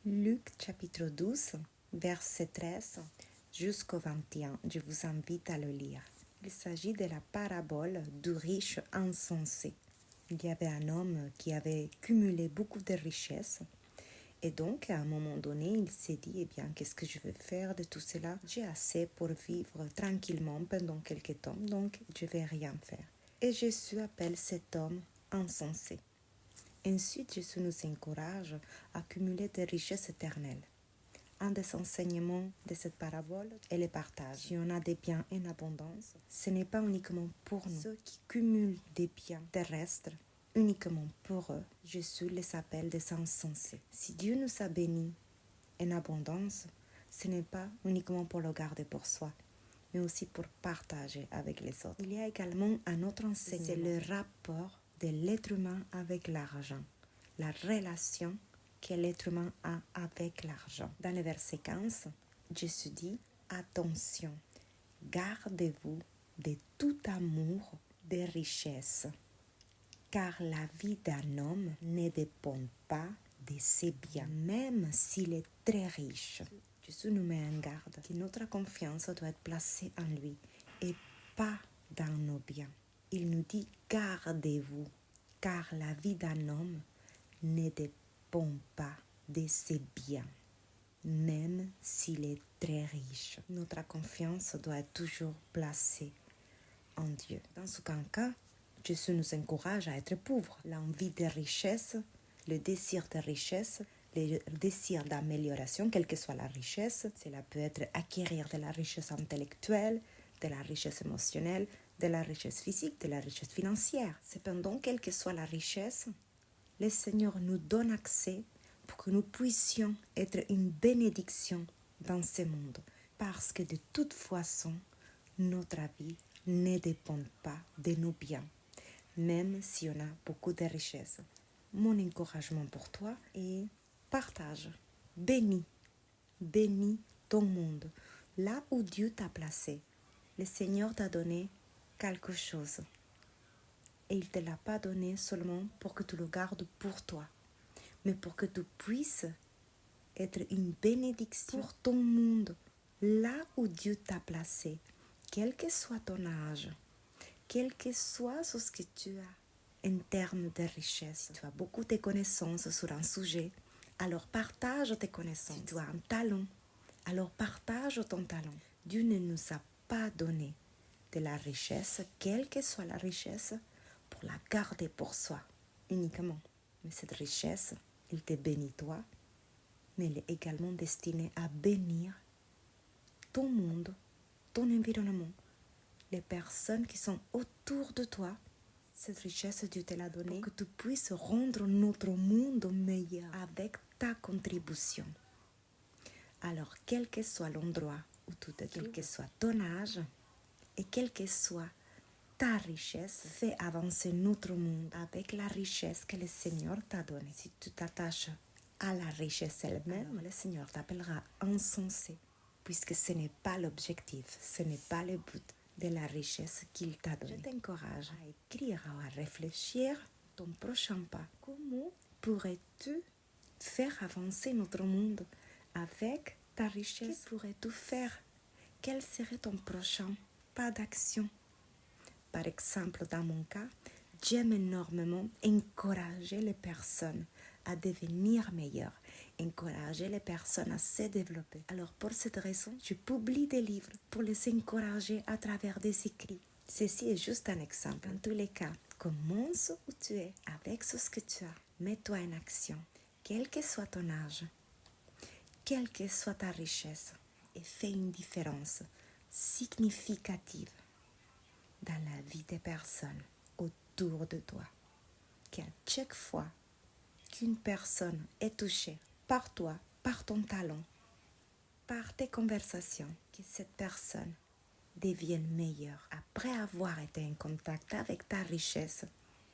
Luc chapitre 12, verset 13 jusqu'au 21. Je vous invite à le lire. Il s'agit de la parabole du riche insensé. Il y avait un homme qui avait cumulé beaucoup de richesses. Et donc, à un moment donné, il s'est dit, eh bien, qu'est-ce que je vais faire de tout cela? J'ai assez pour vivre tranquillement pendant quelques temps, donc je vais rien faire. Et Jésus appelle cet homme insensé. Ensuite, Jésus nous encourage à accumuler des richesses éternelles. Un des enseignements de cette parabole est le partage. Si on a des biens en abondance, ce n'est pas uniquement pour nous. Ceux qui cumulent des biens terrestres, uniquement pour eux, Jésus les appelle des insensés. Si Dieu nous a bénis en abondance, ce n'est pas uniquement pour le garder pour soi, mais aussi pour partager avec les autres. Il y a également un autre enseignement, c'est le rapport de l'être humain avec l'argent, la relation que l'être humain a avec l'argent. Dans le verset 15, Jésus dit « Attention, gardez-vous de tout amour des richesses, car la vie d'un homme ne dépend pas de ses biens, même s'il est très riche. » Jésus nous met en garde que notre confiance doit être placée en lui et pas dans nos biens. Il nous dit « Gardez-vous, car la vie d'un homme ne dépend pas de ses biens, même s'il est très riche. » Notre confiance doit être toujours placée en Dieu. Dans ce cas, Jésus nous encourage à être pauvres. L'envie de richesse, le désir de richesse, le désir d'amélioration, quelle que soit la richesse, cela peut être acquérir de la richesse intellectuelle, de la richesse émotionnelle, de la richesse physique, de la richesse financière. Cependant, quelle que soit la richesse, le Seigneur nous donne accès pour que nous puissions être une bénédiction dans ce monde. Parce que de toute façon, notre vie ne dépend pas de nos biens, même si on a beaucoup de richesses. Mon encouragement pour toi est partage, bénis ton monde. Là où Dieu t'a placé, le Seigneur t'a donné quelque chose. Et il ne te l'a pas donné seulement pour que tu le gardes pour toi, mais pour que tu puisses être une bénédiction pour ton monde. Là où Dieu t'a placé, quel que soit ton âge, quel que soit ce que tu as en termes de richesse. Si tu as beaucoup de connaissances sur un sujet, alors partage tes connaissances. Si tu as un talent, alors partage ton talent. Dieu ne nous a pas donné de la richesse, quelle que soit la richesse, pour la garder pour soi uniquement. Mais cette richesse, il te bénit toi, mais elle est également destinée à bénir ton monde, ton environnement, les personnes qui sont autour de toi. Cette richesse, Dieu te l'a donnée pour que tu puisses rendre notre monde meilleur avec ta contribution. Alors, quel que soit l'endroit où tu te trouves, quel que soit ton âge et quelle que soit ta richesse, fais avancer notre monde avec la richesse que le Seigneur t'a donnée. Si tu t'attaches à la richesse elle-même, alors le Seigneur t'appellera insensé, puisque ce n'est pas l'objectif, ce n'est pas le but de la richesse qu'il t'a donnée. Je t'encourage à écrire ou à réfléchir ton prochain pas. Comment pourrais-tu faire avancer notre monde avec ta richesse? Que pourrais-tu faire? Quel serait ton prochain pas d'action? Par exemple, dans mon cas, j'aime énormément encourager les personnes à devenir meilleures, encourager les personnes à se développer. Alors, pour cette raison, je publie des livres pour les encourager à travers des écrits. Ceci est juste un exemple. Dans tous les cas, commence où tu es avec ce que tu as. Mets-toi en action, quel que soit ton âge, quelle que soit ta richesse, et fais une différence significative dans la vie des personnes autour de toi. Qu'à chaque fois qu'une personne est touchée par toi, par ton talent, par tes conversations, que cette personne devienne meilleure après avoir été en contact avec ta richesse,